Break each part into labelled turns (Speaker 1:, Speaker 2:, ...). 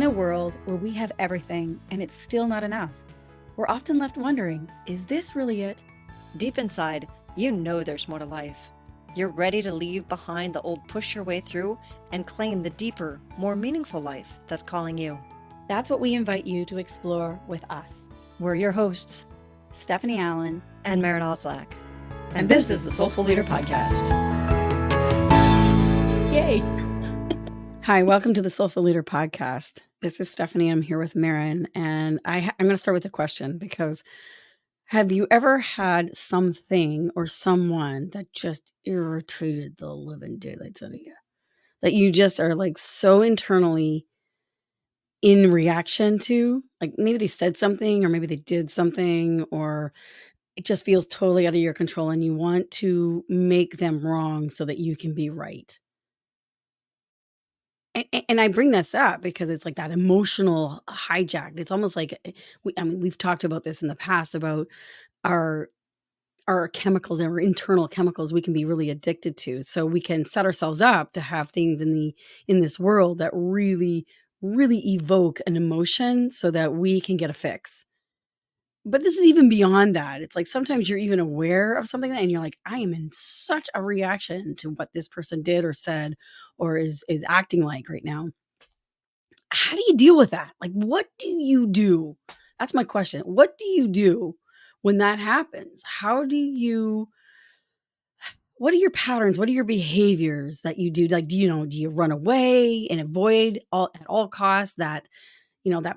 Speaker 1: a world where we have everything and it's still not enough, we're often left wondering, is this really it?
Speaker 2: Deep inside, you know there's more to life. You're ready to leave behind the old push your way through and claim the deeper, more meaningful life that's calling you.
Speaker 1: That's what we invite you to explore with us.
Speaker 2: We're your hosts,
Speaker 1: Stephanie Allen
Speaker 2: and Maren and Stephanie. And this is the Soulful Leader Podcast.
Speaker 1: Yay! Hi, welcome to the Soulful Leader Podcast. This is Stephanie. I'm here with Maren, and I'm going to start with a question because have you ever had something or someone that just irritated the living daylights out of you? That you just are like so internally in reaction to? Like maybe they said something or maybe they did something or it just feels totally out of your control and you want to make them wrong so that you can be right. And I bring this up because it's like that emotional hijack. It's almost like we've talked about this in the past about our our chemicals and our internal chemicals we can be really addicted to. So we can set ourselves up to have things in this world that really evoke an emotion so that we can get a fix. But this is even beyond that. It's like sometimes you're even aware of something and you're like, I am in such a reaction to what this person did or said or is acting like right now. How do you deal with that? Like, what do you do? That's my question. What do you do when that happens? What are your patterns? What are your behaviors that you do? Like, do you run away and avoid at all costs that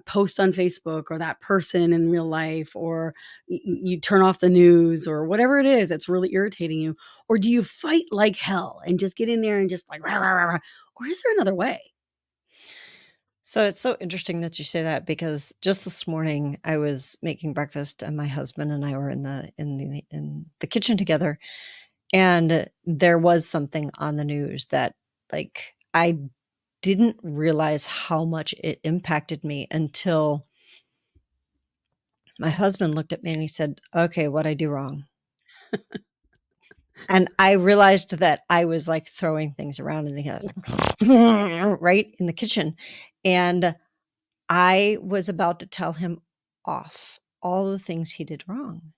Speaker 1: post on Facebook or that person in real life, or you turn off the news or whatever it is that's really irritating you? Or do you fight like hell and just get in there and just like, rah, rah, rah, rah? Or is there another way?
Speaker 2: So it's so interesting that you say that because just this morning I was making breakfast and my husband and I were in the kitchen together, and there was something on the news that like I didn't realize how much it impacted me until my husband looked at me and he said, "Okay, what'd I do wrong?" And I realized that I was like throwing things around in the house, like, right in the kitchen. And I was about to tell him off all the things he did wrong.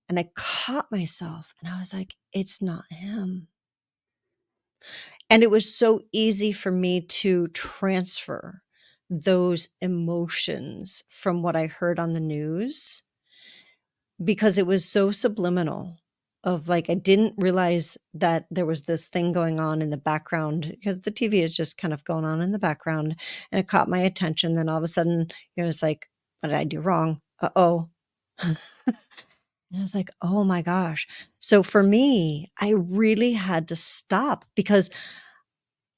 Speaker 2: And I caught myself and I was like, it's not him. And it was so easy for me to transfer those emotions from what I heard on the news because it was so subliminal of like I didn't realize that there was this thing going on in the background because the TV is just kind of going on in the background, and it caught my attention. Then all of a sudden, it's like, what did I do wrong? Uh-oh. And I was like, oh my gosh. So for me, I really had to stop because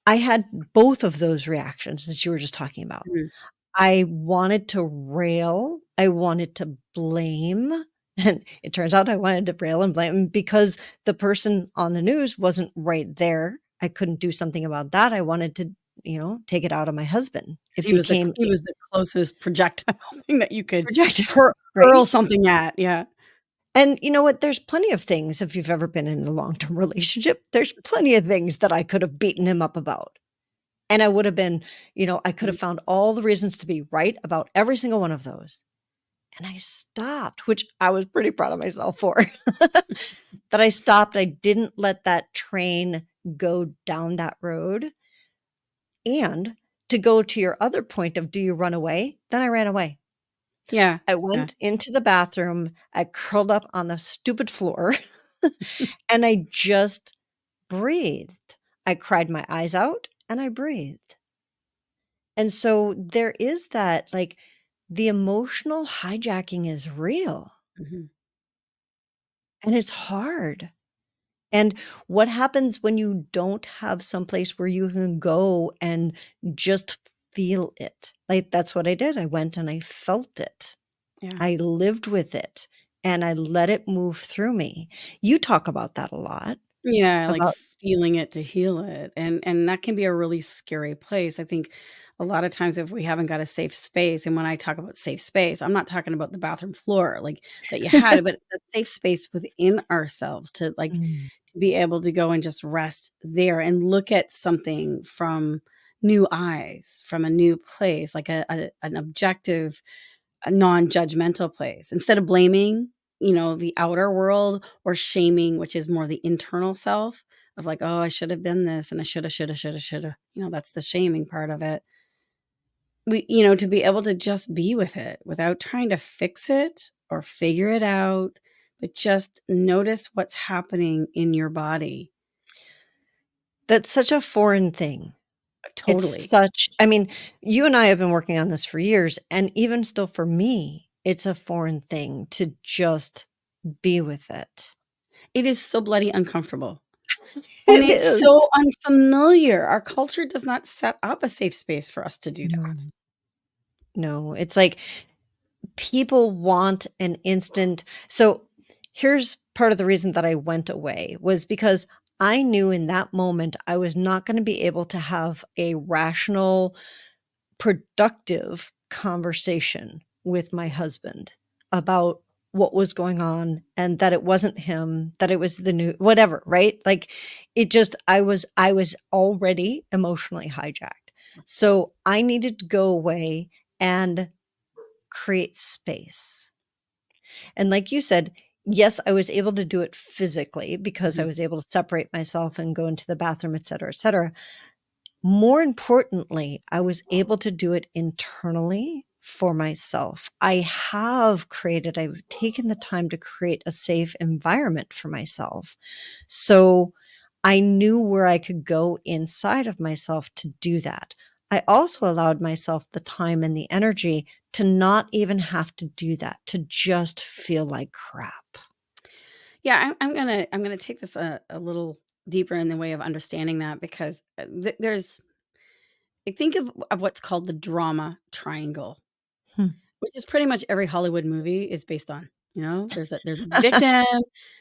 Speaker 2: I had both of those reactions that you were just talking about.
Speaker 1: Mhm.
Speaker 2: I wanted to rail, I wanted to blame, and it turns out I wanted to rail and blame because the person on the news wasn't right there. I couldn't do something about that. I wanted to, take it out on my husband.
Speaker 1: 'Cause
Speaker 2: It became
Speaker 1: he
Speaker 2: a
Speaker 1: was the closest projectile thing that you could
Speaker 2: projectile,
Speaker 1: hurl
Speaker 2: right?
Speaker 1: something at, yeah.
Speaker 2: And you know what? There's plenty of things, if you've ever been in a long-term relationship, there's plenty of things that I could have beaten him up about. And I would have been, I could
Speaker 1: Mhm.
Speaker 2: have found all the reasons to be right about every single one of those. And I stopped, which I was pretty proud of myself for. That I stopped. I didn't let that train go down that road. And to go to your other point of do you run away? Then I ran away.
Speaker 1: Yeah,
Speaker 2: I
Speaker 1: yeah.
Speaker 2: went into the bathroom. I curled up on the stupid floor and I just breathed. I cried my eyes out and I breathed. And so there is that, like, the emotional hijacking is real
Speaker 1: Mhm.
Speaker 2: and it's hard. And what happens when you don't have someplace where you can go and just feel it? Like, that's what I did. I went and I felt it.
Speaker 1: Yeah.
Speaker 2: I lived with it and I let it move through me. You talk about that a lot
Speaker 1: Yeah, like
Speaker 2: about
Speaker 1: feeling it to heal it, and that can be a really scary place. I think a lot of times if we haven't got a safe space, and when I talk about safe space, I'm not talking about the bathroom floor, like, that you had, but a safe space within ourselves to, like,
Speaker 2: Mm,
Speaker 1: to be able to go and just rest there and look at something from new eyes, from a new place, like an objective, a non-judgmental place, instead of blaming, the outer world, or shaming, which is more the internal self of like, oh, I should have been this, and I shoulda. That's the shaming part of it. To be able to just be with it without trying to fix it or figure it out, but just notice what's happening in your body.
Speaker 2: That's such a foreign thing. It's
Speaker 1: Totally.
Speaker 2: such I mean, you and I have been working on this for years, and even still for me, it's a foreign thing to just be with it.
Speaker 1: It is so bloody uncomfortable, and
Speaker 2: It
Speaker 1: it's
Speaker 2: is.
Speaker 1: so unfamiliar. Our culture does not set up a safe space for us to do
Speaker 2: No.
Speaker 1: that.
Speaker 2: No, it's like people want an instant so here's part of the reason that I went away was because I knew in that moment I was not gonna be able to have a rational, productive conversation with my husband about what was going on and that it wasn't him, that it was the new whatever, right? Like, it just I was already emotionally hijacked. So, I needed to go away and create space. And like you said, yes, I was able to do it physically because I
Speaker 1: Mhm.
Speaker 2: was able to separate myself and go into the bathroom, et cetera, et cetera. More importantly, I was able to do it internally for myself. I've taken the time to create a safe environment for myself. So I knew where I could go inside of myself to do that. I also allowed myself the time and the energy to not even have to do that, to just feel like crap.
Speaker 1: Yeah, I'm gonna take this a little deeper in the way of understanding that, because there's I think of what's called the drama triangle,
Speaker 2: Hmm.
Speaker 1: which is pretty much every Hollywood movie is based on. There's a victim,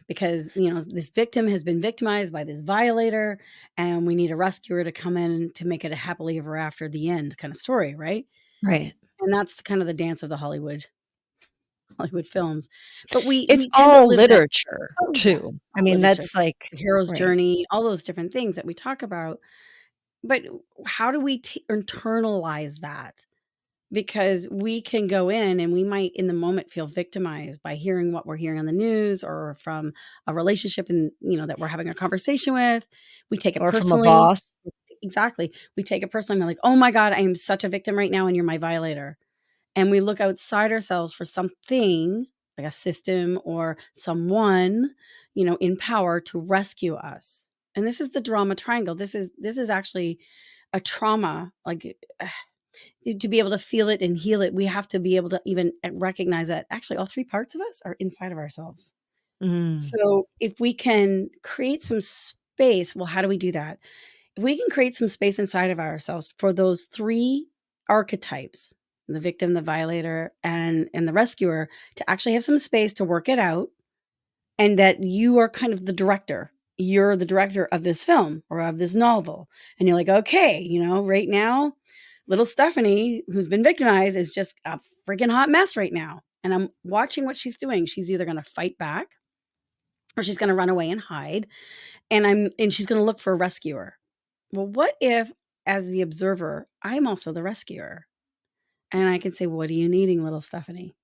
Speaker 1: because this victim has been victimized by this violator, and we need a rescuer to come in to make it a happily ever after, the end kind of story, right?
Speaker 2: Right.
Speaker 1: And that's kind of the dance of the Hollywood films. But we
Speaker 2: It's
Speaker 1: we tend to
Speaker 2: all
Speaker 1: live that.
Speaker 2: literature
Speaker 1: Oh yeah,
Speaker 2: too. I
Speaker 1: all
Speaker 2: mean,
Speaker 1: literature,
Speaker 2: that's like
Speaker 1: the hero's
Speaker 2: right.
Speaker 1: journey, all those different things that we talk about. But how do we internalize that? Because we can go in and we might in the moment feel victimized by hearing what we're hearing on the news, or from a relationship that we're having a conversation with. We take it
Speaker 2: Or from a
Speaker 1: personally.
Speaker 2: boss.
Speaker 1: Exactly. We take it personally. We're like, oh my God, I am such a victim right now, and you're my violator. And we look outside ourselves for something, like a system or someone, in power to rescue us. And this is the drama triangle. This is actually a trauma. Like, to be able to feel it and heal it, we have to be able to even recognize that actually all three parts of us are inside of ourselves.
Speaker 2: Mm,
Speaker 1: So if we can create some space, well, how do we do that? If we can create some space inside of ourselves for those three archetypes, the victim, the violator, and the rescuer, to actually have some space to work it out, and that you are kind of the director. You're the director of this film or of this novel. And you're like, okay, right now, little Stephanie, who's been victimized, is just a freaking hot mess right now. And I'm watching what she's doing. She's either going to fight back, or she's going to run away and hide. And she's going to look for a rescuer. Well, what if, as the observer, I'm also the rescuer? And I can say, what are you needing, little Stephanie?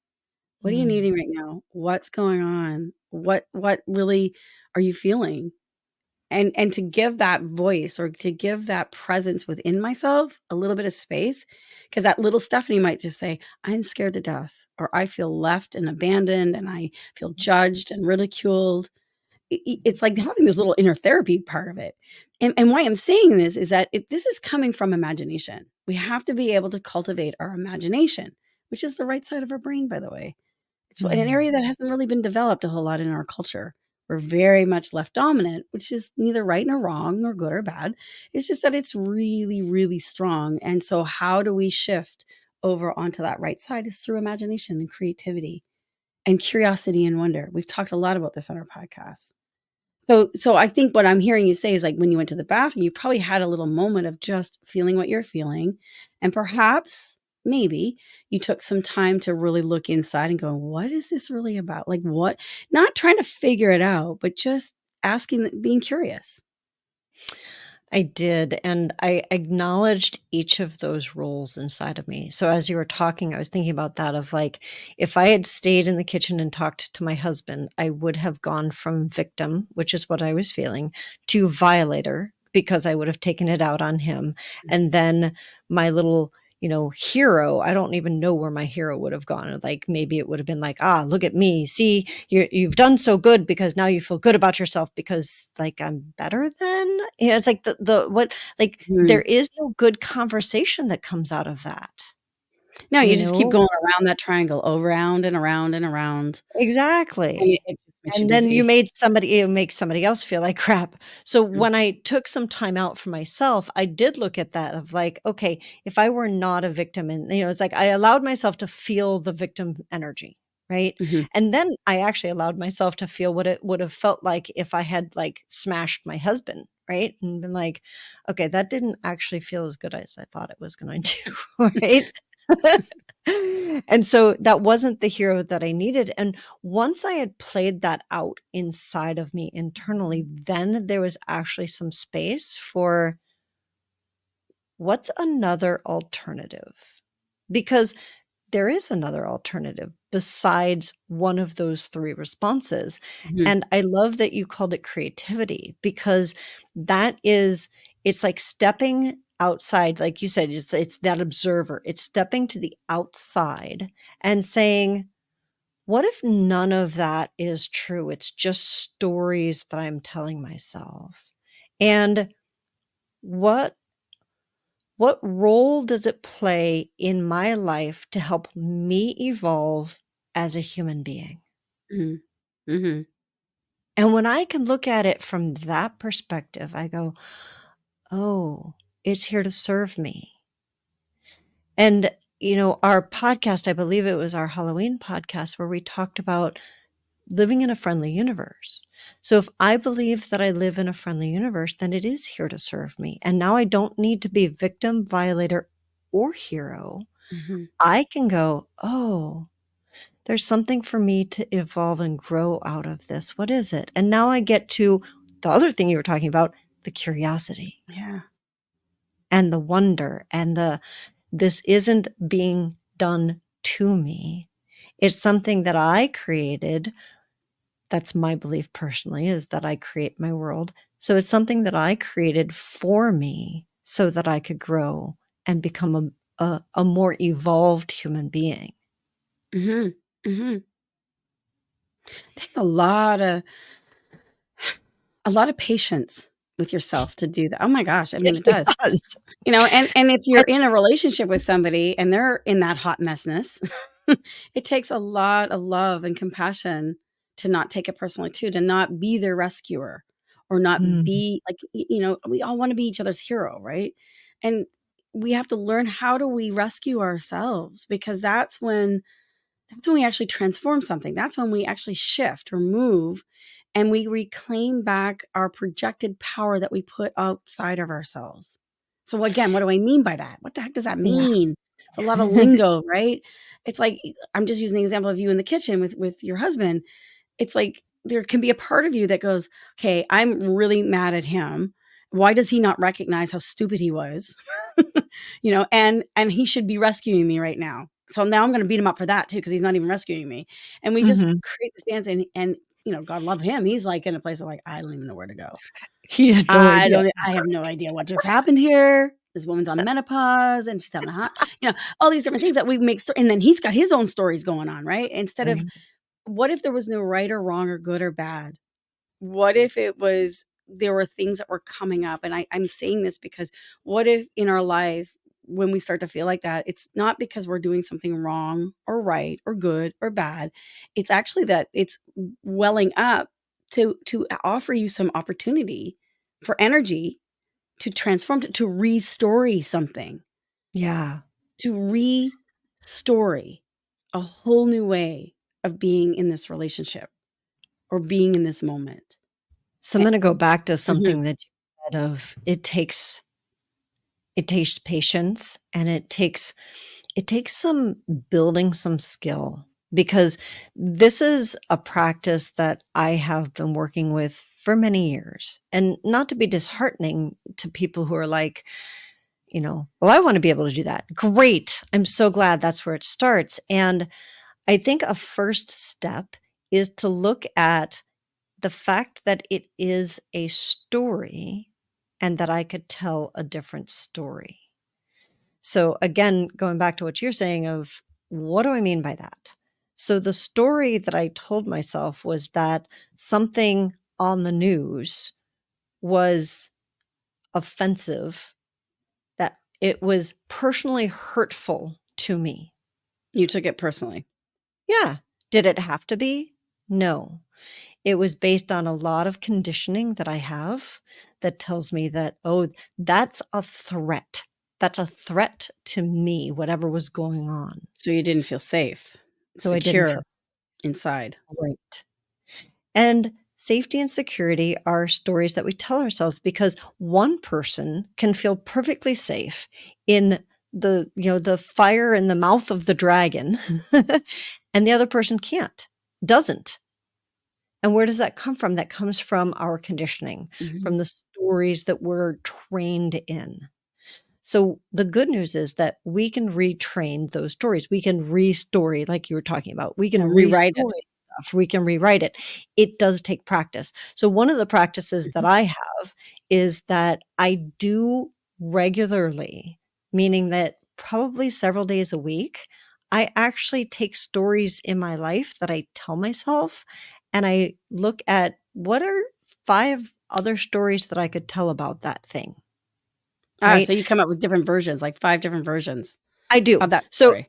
Speaker 1: What are you
Speaker 2: mm,
Speaker 1: needing right now? What's going on? What really are you feeling? And to give that voice, or to give that presence within myself a little bit of space, because that little Stephanie might just say, I'm scared to death, or I feel left and abandoned, and I feel judged and ridiculed. It's like having this little inner therapy part of it. And why I'm saying this is that this is coming from imagination. We have to be able to cultivate our imagination, which is the right side of our brain, by the way. It's an
Speaker 2: mm.
Speaker 1: area that hasn't really been developed a whole lot in our culture. We're very much left dominant, which is neither right nor wrong, nor good or bad. It's just that it's really, really strong. And so, how do we shift over onto that right side? Is through imagination and creativity and curiosity and wonder. We've talked a lot about this on our podcast. So I think what I'm hearing you say is, like, when you went to the bathroom, you probably had a little moment of just feeling what you're feeling, and perhaps, maybe, you took some time to really look inside and go, "What is this really about?" Like, what, not trying to figure it out, but just asking, being curious.
Speaker 2: I did, and I acknowledged each of those roles inside of me. So as you were talking, I was thinking about that of like, if I had stayed in the kitchen and talked to my husband, I would have gone from victim, which is what I was feeling, to violator because I would have taken it out on him. And then my little, hero, I don't even know where my hero would have gone. Like maybe it would have been like, ah, look at me. See, you've done so good because now you feel good about yourself because like I'm better than. It's like the what like
Speaker 1: Mhm.
Speaker 2: there is no good conversation that comes out of that,
Speaker 1: No,
Speaker 2: you
Speaker 1: you just keep
Speaker 2: know?
Speaker 1: going around that triangle, around and around and around, and
Speaker 2: Exactly.
Speaker 1: it just makes you
Speaker 2: And then
Speaker 1: dizzy.
Speaker 2: you make somebody else feel like crap. So when I took some time out for myself, I did look at that of like, okay, if I were not a victim and it's like I allowed myself to feel the victim energy, right?
Speaker 1: Mhm,
Speaker 2: And then I actually allowed myself to feel what it would have felt like if I had like smashed my husband, right? And been like, okay, that didn't actually feel as good as I thought it was going to, right? And so that wasn't the hero that I needed. And once I had played that out inside of me internally, then there was actually some space for what's another alternative? Because there is another alternative besides one of those three responses.
Speaker 1: mhm,
Speaker 2: And I love that you called it creativity because it's like stepping outside, like you said, it's that observer. It's stepping to the outside and saying, what if none of that is true? It's just stories that I'm telling myself. And what what role does it play in my life to help me evolve as a human being?
Speaker 1: mhm, mhm,
Speaker 2: And when I can look at it from that perspective, I go, "Oh, it's here to serve me." And, our podcast, I believe it was our Halloween podcast where we talked about living in a friendly universe. So if I believe that I live in a friendly universe, then it is here to serve me. And now I don't need to be victim, violator, or hero.
Speaker 1: mhm.
Speaker 2: I can go, oh, there's something for me to evolve and grow out of this. What is it? And now I get to the other thing you were talking about, the curiosity
Speaker 1: Yeah.
Speaker 2: and the wonder and this isn't being done to me. It's something that I created. That's my belief personally, is that I create my world. So it's something that I created for me so that I could grow and become a more evolved human being.
Speaker 1: Mhm, mhm. Take a lot of patience with yourself to do that. Oh my gosh, I mean,
Speaker 2: Yes,
Speaker 1: it
Speaker 2: it
Speaker 1: does.
Speaker 2: does.
Speaker 1: And if you're
Speaker 2: And
Speaker 1: in a relationship with somebody and they're in that hot messness, it takes a lot of love and compassion to not take it personally too, to not be their rescuer or not
Speaker 2: mm,
Speaker 1: be like, we all wanna be each other's hero, right? And we have to learn how do we rescue ourselves because that's when we actually transform something. That's when we actually shift or move and we reclaim back our projected power that we put outside of ourselves. So again, what do I mean by that? What the heck does that
Speaker 2: yeah.
Speaker 1: mean? It's a lot of lingo, right? It's like I'm just using the example of you in the kitchen with your husband. It's like there can be a part of you that goes, "Okay, I'm really mad at him. Why does he not recognize how stupid he was?" And he should be rescuing me right now. So now I'm gonna beat him up for that too because he's not even rescuing me. And we just
Speaker 2: Mhm.
Speaker 1: create this dance and God love him. He's like in a place of like, I don't even know where to go.
Speaker 2: He has no idea.
Speaker 1: I have no idea what just happened here. This woman's on menopause and she's having a hot, all these different things that we make and then he's got his own stories going on, right? Instead of
Speaker 2: Right.
Speaker 1: what if there was no right or wrong or good or bad? What if it was there were things that were coming up? And I'm saying this because what if in our life, when we start to feel like that, it's not because we're doing something wrong or right or good or bad. It's actually that it's welling up to offer you some opportunity for energy to transform, to restory something,
Speaker 2: Yeah.
Speaker 1: to restory a whole new way of being in this relationship or being in this moment.
Speaker 2: So I'm
Speaker 1: Eh
Speaker 2: gonna go back to
Speaker 1: Mhm,
Speaker 2: something that you said of it takes patience and it takes some building some skill because this is a practice that I have been working with for many years. And not to be disheartening to people who are like, well, I want to be able to do that. Great. I'm so glad that's where it starts. And I think a first step is to look at the fact that it is a story and that I could tell a different story. So again, going back to what you're saying of what do I mean by that? So the story that I told myself was that something on the news was offensive, that it was personally hurtful to me.
Speaker 1: You took it personally.
Speaker 2: Yeah. Did it have to be? No. It was based on a lot of conditioning that I have that tells me that, oh, that's a threat. That's a threat to me, whatever was going on.
Speaker 1: So you didn't feel safe,
Speaker 2: So I didn't
Speaker 1: secure
Speaker 2: feel
Speaker 1: inside.
Speaker 2: right. And safety and security are stories that we tell ourselves because one person can feel perfectly safe in the fire in the mouth of the dragon and the other person doesn't. And where does that come from? That comes from our conditioning,
Speaker 1: Mhm.
Speaker 2: from the stories that we're trained in. So the good news is that we can retrain those stories. We can restory, like you were talking about. We can
Speaker 1: And rewrite it.
Speaker 2: restory stuff. We can rewrite it. It does take practice. So one of the practices that
Speaker 1: Mhm.
Speaker 2: I have is that I do regularly, meaning that probably several days a week, I actually take stories in my life that I tell myself and I look at what are 5 other stories that I could tell about that thing,
Speaker 1: So
Speaker 2: right?
Speaker 1: you come up with different versions, like 5 different versions
Speaker 2: I do.
Speaker 1: of that
Speaker 2: So
Speaker 1: story.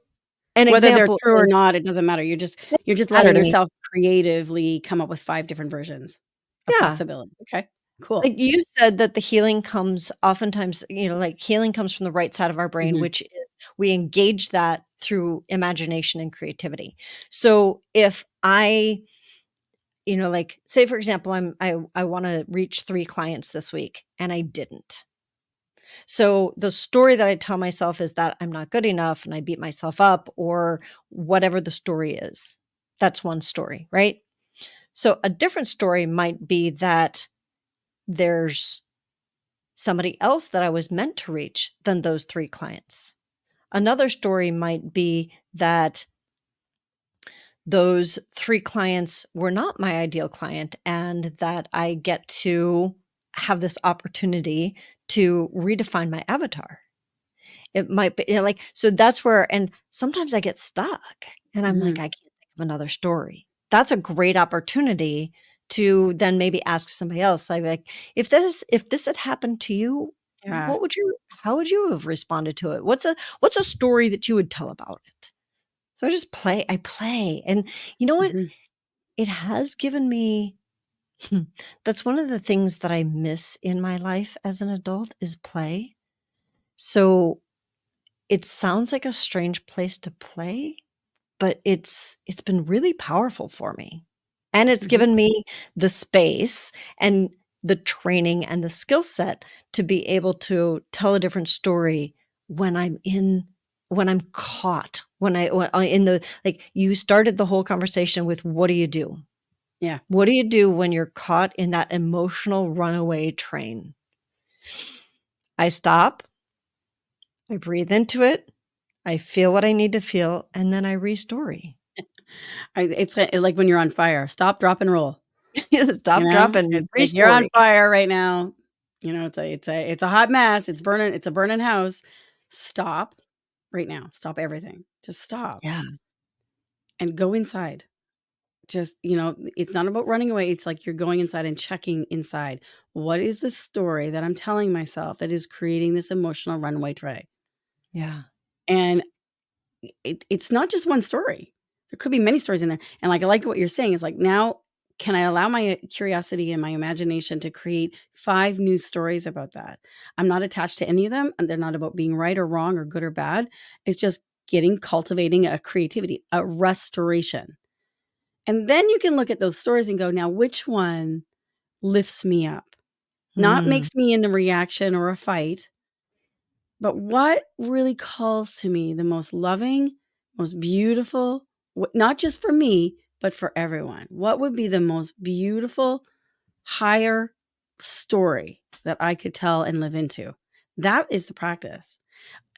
Speaker 2: an
Speaker 1: Whether they're
Speaker 2: example
Speaker 1: true or
Speaker 2: is
Speaker 1: not, it doesn't matter. You're just
Speaker 2: matter
Speaker 1: letting
Speaker 2: to me.
Speaker 1: yourself creatively come up with 5 different versions of
Speaker 2: Yeah.
Speaker 1: possibility. Okay, cool.
Speaker 2: Like you said that the healing comes oftentimes, like healing comes from the right side of our brain,
Speaker 1: Mhm.
Speaker 2: which is we engage that through imagination and creativity. So if I, like say for example, I want to reach 3 clients this week and I didn't. So the story that I tell myself is that I'm not good enough and I beat myself up or whatever the story is. That's one story, right? So a different story might be that there's somebody else that I was meant to reach than those 3 clients. Another story might be that those 3 clients were not my ideal client and that I get to have this opportunity to redefine my avatar. It might be, like so that's where and sometimes I get stuck and I'm like,
Speaker 1: Mhm.
Speaker 2: "I can't think of another story." That's a great opportunity to then maybe ask somebody else, like, "If this had happened to you,
Speaker 1: Yeah.
Speaker 2: what would you how would you have responded to it? What's a story that you would tell about it?" So I play, and you know what?
Speaker 1: Mhm.
Speaker 2: It has given me that's one of the things that I miss in my life as an adult is play. So it sounds like a strange place to play, but it's been really powerful for me. And it's
Speaker 1: Mhm.
Speaker 2: given me the space and the training and the skill set to be able to tell a different story when I'm caught, when in the like, you started the whole conversation with, "What do you do?"
Speaker 1: Yeah.
Speaker 2: What do you do when you're caught in that emotional runaway train? I stop, I breathe into it, I feel what I need to feel, and then I restory.
Speaker 1: It's like when you're on fire. Stop, drop, and roll.
Speaker 2: Stop, drop, and
Speaker 1: It's like you're on
Speaker 2: restory.
Speaker 1: fire right now. It's a hot mess. It's burning. It's a burning house. Stop right now. Stop everything. Just stop
Speaker 2: Yeah,
Speaker 1: and go inside. It's not about running away. It's like you're going inside and checking inside. What is the story that I'm telling myself that is creating this emotional runaway tray?
Speaker 2: yeah.
Speaker 1: And it's not just one story. There could be many stories in there. And like I like what you're saying is like now can I allow my curiosity and my imagination to create 5 new stories about that? I'm not attached to any of them and they're not about being right or wrong or good or bad. It's just cultivating a creativity, a restoration. And then you can look at those stories and go, now which one lifts me up? Not
Speaker 2: Mm,
Speaker 1: makes me in a reaction or a fight, but what really calls to me the most loving, most beautiful, not just for me, but for everyone? What would be the most beautiful, higher story that I could tell and live into. That is the practice.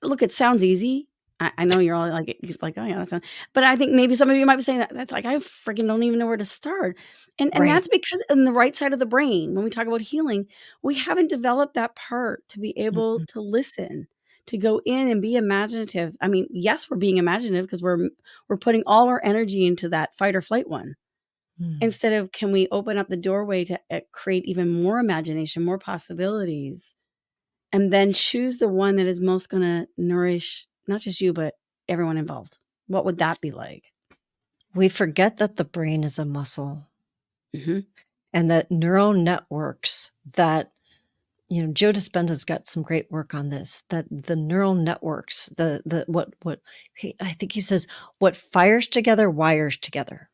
Speaker 1: Look, it sounds easy. I know you're all like, "Oh, yeah, that sounds," but I think maybe some of you might be saying that, "That's like, I freaking don't even know where to start." And
Speaker 2: Right.
Speaker 1: that's because in the right side of the brain, when we talk about healing, we haven't developed that part to be able
Speaker 2: Mm-mm.
Speaker 1: to listen, to go in and be imaginative. I mean, yes, we're being imaginative because we're putting all our energy into that fight or flight one.
Speaker 2: Mm.
Speaker 1: Instead of, can we open up the doorway to, create even more imagination, more possibilities? And then choose the one that is most gonna nourish not just you, but everyone involved. What would that be like?
Speaker 2: We forget that the brain is a muscle
Speaker 1: Mhm.
Speaker 2: and that neural networks that, Joe Dispenza's got some great work on this, that the neural networks, the what I think he says, what fires together wires together.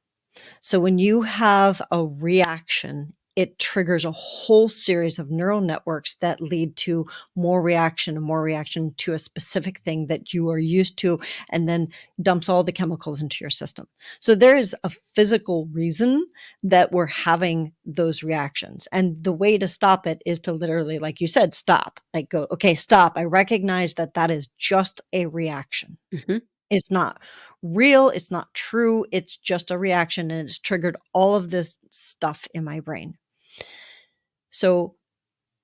Speaker 2: So when you have a reaction, it triggers a whole series of neural networks that lead to more reaction and more reaction to a specific thing that you are used to, and then dumps all the chemicals into your system. So there is a physical reason that we're having those reactions. And the way to stop it is to literally, like you said, stop. Like, go, okay, stop. I recognize that that is just a reaction.
Speaker 1: Mhm.
Speaker 2: It's not real, it's not true, it's just a reaction, and it's triggered all of this stuff in my brain. So,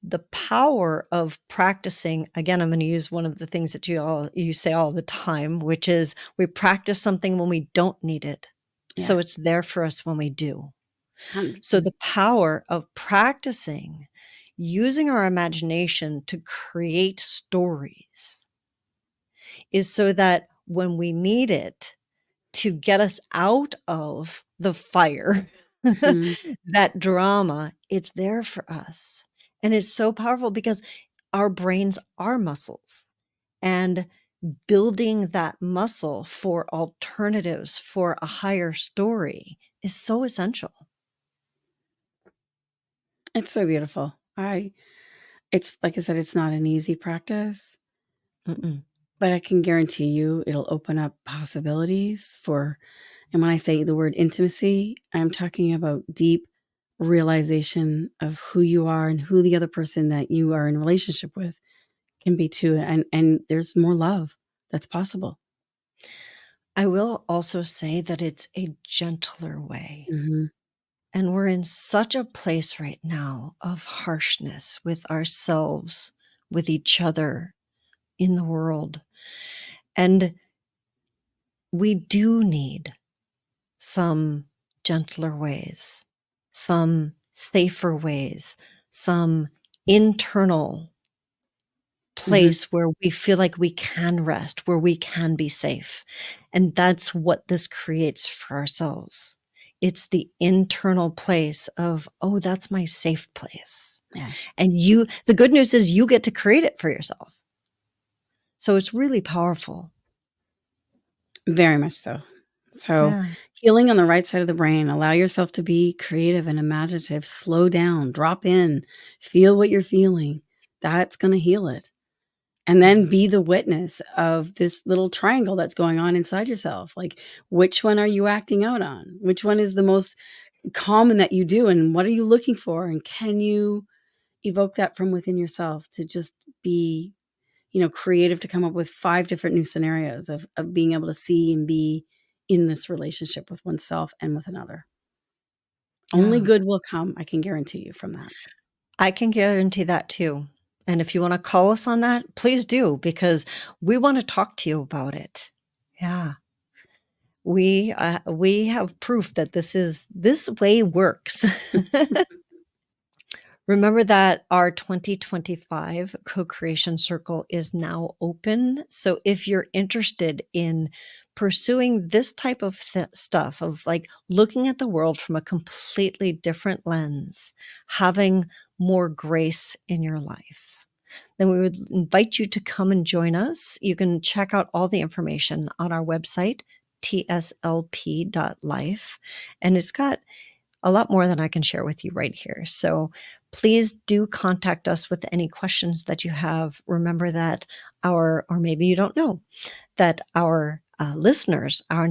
Speaker 2: the power of practicing, again, I'm gonna use one of the things that you say all the time, which is we practice something when we don't need it,
Speaker 1: Yeah.
Speaker 2: so it's there for us when we do. So
Speaker 1: 100%.
Speaker 2: the power of practicing using our imagination to create stories is so that when we need it, to get us out of the fire,
Speaker 1: Mhm.
Speaker 2: that drama, it's there for us. And it's so powerful because our brains are muscles. And building that muscle for alternatives, for a higher story is so essential.
Speaker 1: It's so beautiful. I It's like I said, it's not an easy practice,
Speaker 2: Mm-mm.
Speaker 1: but I can guarantee you it'll open up possibilities for, and when I say the word intimacy, I'm talking about deep realization of who you are and who the other person that you are in relationship with can be too, and there's more love that's possible.
Speaker 2: I will also say that it's a gentler way.
Speaker 1: Mhm.
Speaker 2: And we're in such a place right now of harshness with ourselves, with each other, in the world. And we do need some gentler ways, some safer ways, some internal
Speaker 1: Mhm.
Speaker 2: place where we feel like we can rest, where we can be safe. And that's what this creates for ourselves. It's the internal place of, oh, that's my safe place.
Speaker 1: Yeah,
Speaker 2: And the good news is you get to create it for yourself. So it's really powerful.
Speaker 1: very much so. So,
Speaker 2: Yeah.
Speaker 1: healing on the right side of the brain, allow yourself to be creative and imaginative, slow down, drop in, feel what you're feeling. That's gonna heal it. And then
Speaker 2: Mhm.
Speaker 1: be the witness of this little triangle that's going on inside yourself. Like, which one are you acting out on? Which one is the most common that you do? And what are you looking for? And can you evoke that from within yourself to just be, creative, to come up with 5 different new scenarios of being able to see and be in this relationship with oneself and with another. Only
Speaker 2: Yeah.
Speaker 1: good will come, I can guarantee you from that.
Speaker 2: I can guarantee that too. And if you wanna call us on that, please do, because we wanna talk to you about it. Yeah. We have proof that this way works. Remember that our 2025 co-creation circle is now open. So if you're interested in pursuing this type of stuff, of like looking at the world from a completely different lens, having more grace in your life, then we would invite you to come and join us. You can check out all the information on our website, tslp.life. And it's got a lot more than I can share with you right here. So please do contact us with any questions that you have. Remember that or maybe you don't know, that our listeners are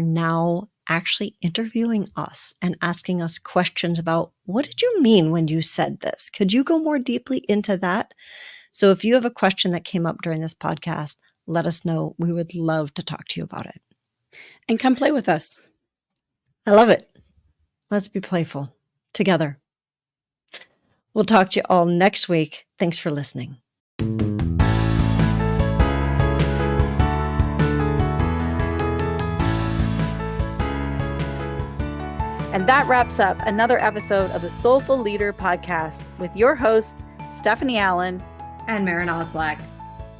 Speaker 2: now actually interviewing us and asking us questions about, what did you mean when you said this? Could you go more deeply into that? So if you have a question that came up during this podcast, let us know. We would love to talk to you about it.
Speaker 1: And come play with us.
Speaker 2: I love it. Let's be playful together. We'll talk to you all next week. Thanks for listening.
Speaker 1: And that wraps up another episode of the Soulful Leader podcast with your hosts, Stephanie Allen
Speaker 2: and Maren Oslack.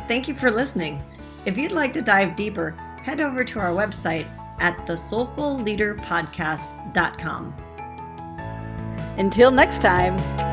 Speaker 2: Thank you for listening. If you'd like to dive deeper, head over to our website at thesoulfulleaderpodcast.com.
Speaker 1: Until next time.